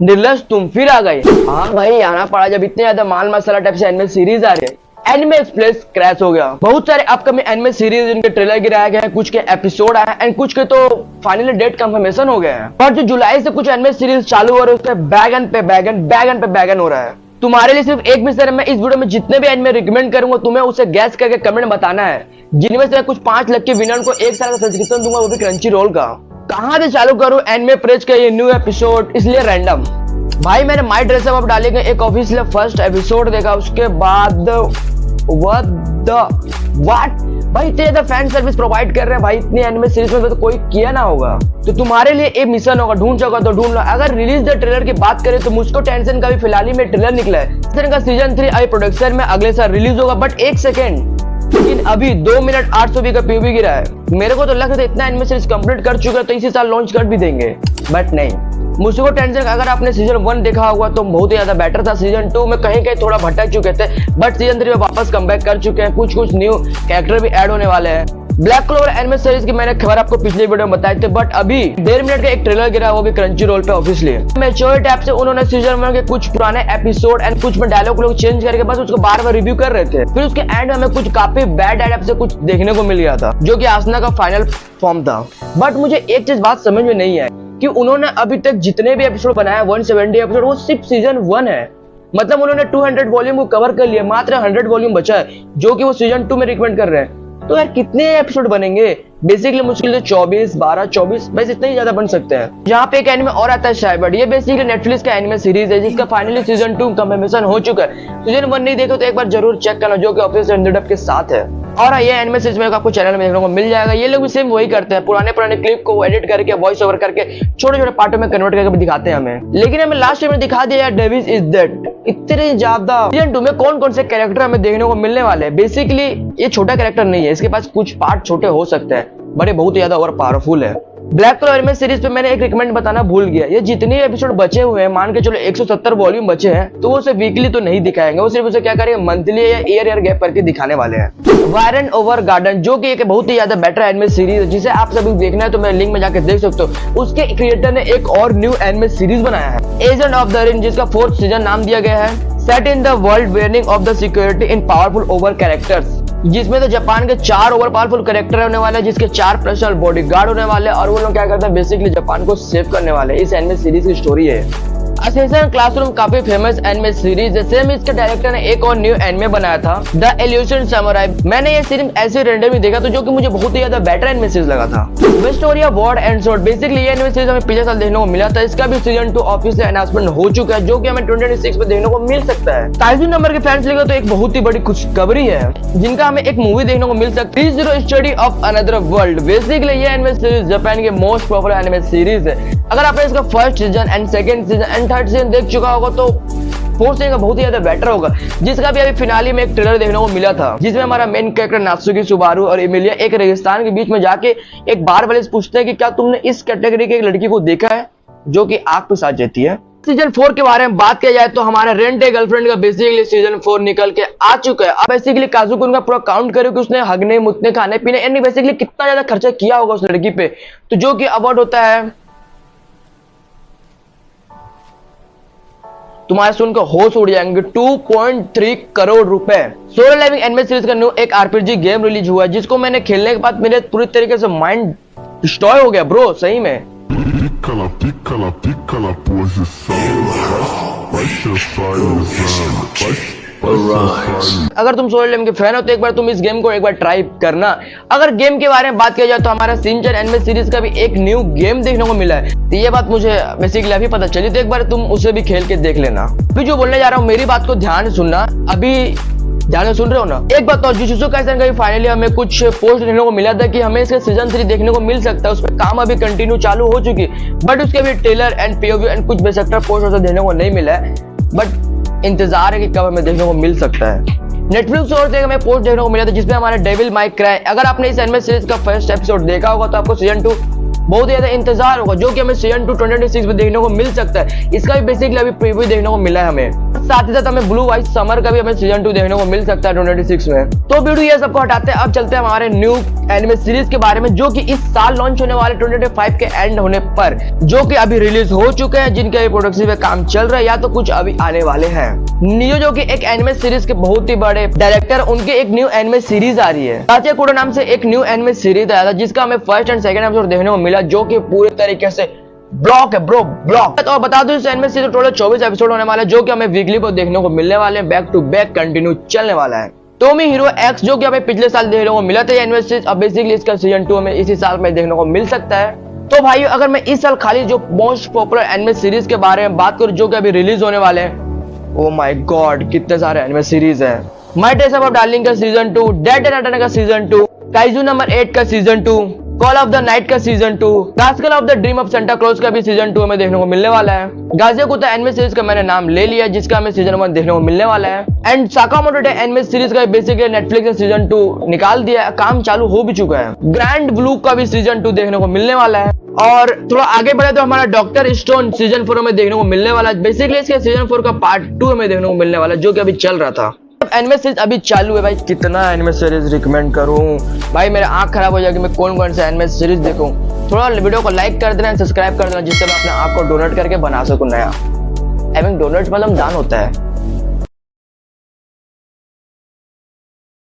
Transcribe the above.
निर्लज तुम फिर आ गए। हाँ भाई आना पड़ा, जब इतने ज्यादा माल मसाला टाइप से एनिमे सीरीज आ रही है। एनिमे एक्सप्रेस क्रैश हो गया। बहुत सारे अपकमिंग एनिमे सीरीज जिनके ट्रेलर गिराए गए हैं, कुछ के एपिसोड आए एंड कुछ के तो फाइनली डेट कंफर्मेशन हो गया है। पर जो जुलाई से कुछ एनिमे सीरीज चालू हो रहे हैं, उसपे बैगन पे बैगन बैगन पे बैगन हो रहा है। तुम्हारे लिए सिर्फ एक मिशन है, मैं इस वीडियो में जितने भी एनिमे रिकमेंड करूंगा तुम्हें उसे गैस करके कमेंट में बताना है, जिनमें से कुछ 5 लकी विनर को 1 साल का सब्सक्रिप्शन दूंगा, वो भी क्रंची रोल का। कहां से चालू करूं एनिमे प्रेज का ये न्यू एपिसोड, इसलिए रैंडम। भाई मैंने माई ड्रेस अप डालेंगे एक ऑफिशियल फर्स्ट एपिसोड देखा, उसके बाद व्हाट भाई इतने ज्यादा फैन सर्विस प्रोवाइड कर रहे हैं भाई इतनी एनिमे सीरीज में, तो कोई किया ना होगा। तो तुम्हारे लिए एक मिशन होगा, ढूंढ सको तो ढूंढ लो। अगर रिलीज द ट्रेलर की बात करें तो मुझको टेंशन का भी फिलहाल ही में ट्रेलर निकला है। टेंशन का सीजन 3 अभी प्रोडक्शन में अगले साल रिलीज होगा, बट एक सेकेंड, लेकिन अभी 2 मिनट 800 का पीवी गिरा है। मेरे को तो लग रहा था इतना एनिमे सीरीज कंप्लीट कर चुका है तो इसी साल लॉन्च कर भी देंगे, बट नहीं। मुझको टेंशन, अगर आपने सीजन 1 देखा होगा तो बहुत ही ज्यादा बेटर था। सीजन 2 में कहीं कहीं थोड़ा भटक चुके थे, बट सीजन 3 में वापस कमबैक कर चुके हैं। कुछ न्यू कैरेक्टर भी ऐड होने वाले हैं। ब्लैक क्लोवर एनिमे सीरीज की मैंने खबर आपको पिछले वीडियो में बताई थी, बट अभी 1.5 मिनट का एक ट्रेलर गिरा, वो भी क्रंची रोल पे ऑफिशियली। मैच्योर टैब से उन्होंने सीजन 1 के कुछ पुराने एपिसोड एंड कुछ में डायलॉग लोग चेंज करके बस उसको बार बार रिव्यू कर रहे थे। फिर उसके एंड में हमें कुछ काफी बैड एडप से कुछ देखने को मिल गया था, जो कि आसना का फाइनल फॉर्म था। बट मुझे एक चीज बात समझ में नहीं आई कि उन्होंने अभी तक जितने भी एपिसोड बनाया 170 एपिसोड, वो सिर्फ सीजन 1 है। मतलब उन्होंने 200 वॉल्यूम को कवर कर लिया, मात्र 100 वॉल्यूम बचा है, जो कि वो सीजन 2 में रिकमेंड कर रहे हैं। तो यार कितने एपिसोड बनेंगे? बेसिकली मुश्किल से 24, 12, 24 बस इतने ही ज्यादा बन सकते हैं। यहाँ पे एक एनिमे और आता है शायद, ये बेसिकली नेटफ्लिक्स का एनिमे सीरीज है, जिसका फाइनली सीजन 2 कंफर्मेशन हो चुका है। सीजन 1 नहीं देखो तो एक बार जरूर चेक करना, जो कि ऑफिशियल डब के साथ है। और ये एनिमे सीरीज में आपको चैनल में देखने को मिल जाएगा। ये लोग भी सेम वही करते हैं, पुराने क्लिप को एडिट करके वॉइस ओवर करके छोटे छोटे पार्टों में कन्वर्ट करके दिखाते हैं हमें। लेकिन हमें लास्ट में दिखा दिया डेविस इज डेड। इतने ज्यादा सीजन 2 में कौन कौन से कैरेक्टर हमें देखने को मिलने वाले हैं। बेसिकली ये छोटा कैरेक्टर नहीं है, इसके पास कुछ पार्ट छोटे हो सकते हैं, बड़े बहुत ज्यादा और पावरफुल है। ब्लैक क्लोवर एनिमे सीरीज पे मैंने एक रिकमेंड बताना भूल गया। ये जितने एपिसोड बचे हुए हैं, मान के चलो 170 वॉल्यूम बचे हैं, तो वो उसे वीकली तो नहीं दिखाएंगे, वो सिर्फ उसे क्या करेंगे, मंथली या ईयर गैप करके दिखाने वाले हैं। वायरन ओवर गार्डन, जो कि एक बहुत ही ज्यादा बेटर एनिमे सीरीज है, जिसे आप सभी देखना है तो मैं लिंक में जाकर देख सकते हो। उसके क्रिएटर ने एक और न्यू एनिमे सीरीज बनाया है, एजेंट ऑफ द रिंग, जिसका 4th सीजन नाम दिया गया है। Set in the world wearing of the security in powerful over characters, जिसमें तो जापान के 4 ओवर पावरफुल कैरेक्टर होने वाले हैं, जिसके 4 पर्सनल बॉडीगार्ड होने वाले हैं, और वो लोग क्या करते हैं, बेसिकली जापान को सेव करने वाले। इस एनिमे सीरीज की स्टोरी है। असेंशन क्लासरूम काफी फेमस एनिमे सीरीज है। सेम इसके डायरेक्टर ने एक और न्यू एनिमे बनाया था, द इल्यूशन समुराई। मैंने ये सीरीज ऐसे रैंडमली देखा तो, जो कि मुझे बहुत ही ज्यादा बेटर एनिमे सीरीज लगा था। The story of ward and sword, basically ये एनिमे सीरीज हमें पिछले साल देखने को मिला था। इसका भी सीजन 2 ऑफिशियल अनाउंसमेंट हो चुका है, जो कि हमें 2026 में देखने को मिल सकता है। काइजू नंबर के फैंस लिए तो एक बहुत ही बड़ी खुशखबरी है, जिनका हमें एक मूवी देखने को मिल सकती है, zero study of another world. Basically ये एनिमे सीरीज जापान के मोस्ट पॉपुलर एनिमे सीरीज है। अगर आपने इसका first season and second season and third season देख चुका होगा तो 4th सीजन का बहुत ही ज्यादा बेटर होगा, जिसका भी अभी फिनाली में एक ट्रेलर देखने को मिला था, जिसमें हमारा मेन कैरेक्टर नात्सुकी सुबारू और एमिलिया एक रेगिस्तान के बीच में जाके एक बार वाले से पूछते हैं कि क्या तुमने इस कैटेगरी के एक लड़की को देखा है जो कि आग पे साथ जाती है। सीजन 4 के बारे में बात किया जाए तो हमारा रेंट ए गर्लफ्रेंड का बेसिकली सीजन 4 निकल के आ चुका है। अब बेसिकली काजुको उनका पूरा काउंट करो कि उसने हगने मुतने खाने पीने यानी बेसिकली कितना ज्यादा खर्चा किया होगा उस लड़की पे, तो जो कि अवार्ड होता है, तुम्हारे सुनकर होश उड़ जाएंगे, 2.3 करोड़ रुपए। सोलो लेविंग एनिमे सीरीज का न्यू एक आरपीजी गेम रिलीज हुआ है, जिसको मैंने खेलने के बाद मेरे पूरी तरीके से माइंड डिस्ट्रॉय हो गया ब्रो, सही में। अगर तुम सोलो लेविंग के फैन हो तो एक बार तुम इस गेम को एक बार ट्राई करना। अगर गेम के बारे में बात किया जाए तो हमारा शिनचैन एनिमे सीरीज का भी एक न्यू गेम देखने को मिला है, तो ये बात मुझे बेसिकली अभी पता चली, तो एक बार तुम उसे भी खेल के देख लेना। अभी जो बोलने जा रहा हूँ मेरी बात को ध्यान से सुनना, अभी ध्यान से सुन रहे हो ना। एक बात और, जुजुत्सु काइसेन का भी फाइनली हमें कुछ पोस्ट देखने को मिला था कि हमें इसका सीजन 3 देखने को मिल सकता है। उस पर काम अभी कंटिन्यू चालू हो चुकी, बट उसके भी ट्रेलर एंड पीओवी एंड कुछ बेसेक्टर पोस्ट देखने को नहीं मिला है, बट इंतजार है कि कब हमें देखने को मिल सकता है। नेटफ्लिक्स और से हमें पोस्ट देखने को मिला था, जिसमें हमारे डेविल माई क्राई, अगर आपने इस एनिमे सीरीज का फर्स्ट एपिसोड देखा होगा तो आपको सीजन 2 बहुत ज्यादा इंतजार होगा, जो कि हमें सीजन 2 2026 में देखने को मिल सकता है। इसका भी बेसिकली अभी प्रीव्यू देखने को मिला है हमें। साथ ही साथ हमें ब्लू वाइट समर का भी हमें सीजन 2 देखने को मिल सकता है 2026 में। तो वीडियो ये सबको हटाते हैं, अब चलते हैं हमारे न्यू एनिमे सीरीज के बारे में, जो कि इस साल लॉन्च होने वाले 2025 के एंड होने पर, जो कि अभी रिलीज हो चुके हैं, जिनके अभी प्रोडक्शन पे काम चल रहा है या तो कुछ अभी आने वाले हैं। नियो जो कि एक एनिमे सीरीज के बहुत ही बड़े डायरेक्टर, उनके एक न्यू एनिमे सीरीज आ रही है। काचेकुडो नाम से एक न्यू एनिमे सीरीज आया था, जिसका हमें फर्स्ट एंड सेकंड एपिसोड देखने को मिला, जो कि पूरे तरीके से ब्लॉक है ब्रो, ब्लॉक। तो बता दूं इस एनिमे सीरीज टोटल 24 एपिसोड होने वाले हैं, जो कि हमें वीकली पर देखने को मिलने वाले हैं, बैक टू बैक कंटिन्यू चलने वाला है। टोमी हीरो एक्स जो कि हमें पिछले साल देखने को मिला था एनिमे सीरीज, अब बेसिकली इसका सीजन 2 हमें इसी साल में देखने को मिल सकता है। तो भाई अगर मैं इस साल खाली जो मोस्ट पॉपुलर एनिमे सीरीज के बारे में बात करूं, जो कि अभी रिलीज होने वाले हैं, ओ माय गॉड कितने सारे एनिमे सीरीज है। माय डेज ऑफ डार्लिंग का सीजन 2, डेड एंड अटन का सीजन 2, काइजू नंबर 8 का season 2, call of the night का सीजन 2, गास्कल of the dream of Santa Claus का भी सीजन 2 हमें देखने को मिलने वाला है। गाजियाकुता एनिमे सीरीज का मैंने नाम ले लिया, जिसका हमें सीजन 1 देखने को मिलने वाला है। And Sakamoto day anime series का बेसिकली नेटफ्लिक्स ने सीजन 2 निकाल दिया, काम चालू हो भी चुका है। ग्रैंड ब्लू का भी सीजन 2 देखने को मिलने वाला है। और थोड़ा आगे बढ़े तो हमारा डॉक्टर स्टोन सीजन 4 में देखने को मिलने वाला है। बेसिकली इसके सीजन 4 का पार्ट 2 हमें देखने को मिलने वाला है, जो कि अभी चल रहा था। एनिमे सीरीज अभी चालू है भाई, कितना एनिमे सीरीज रिकमेंड करूं भाई, मेरे आंख खराब हो जाएगी मैं कौन कौन से एनिमे सीरीज देखूं। थोड़ा वीडियो को लाइक कर देना, सब्सक्राइब कर देना, जिससे मैं अपने आप को डोनेट करके बना सकूं नया। आई मीन डोनेट मतलब दान होता है।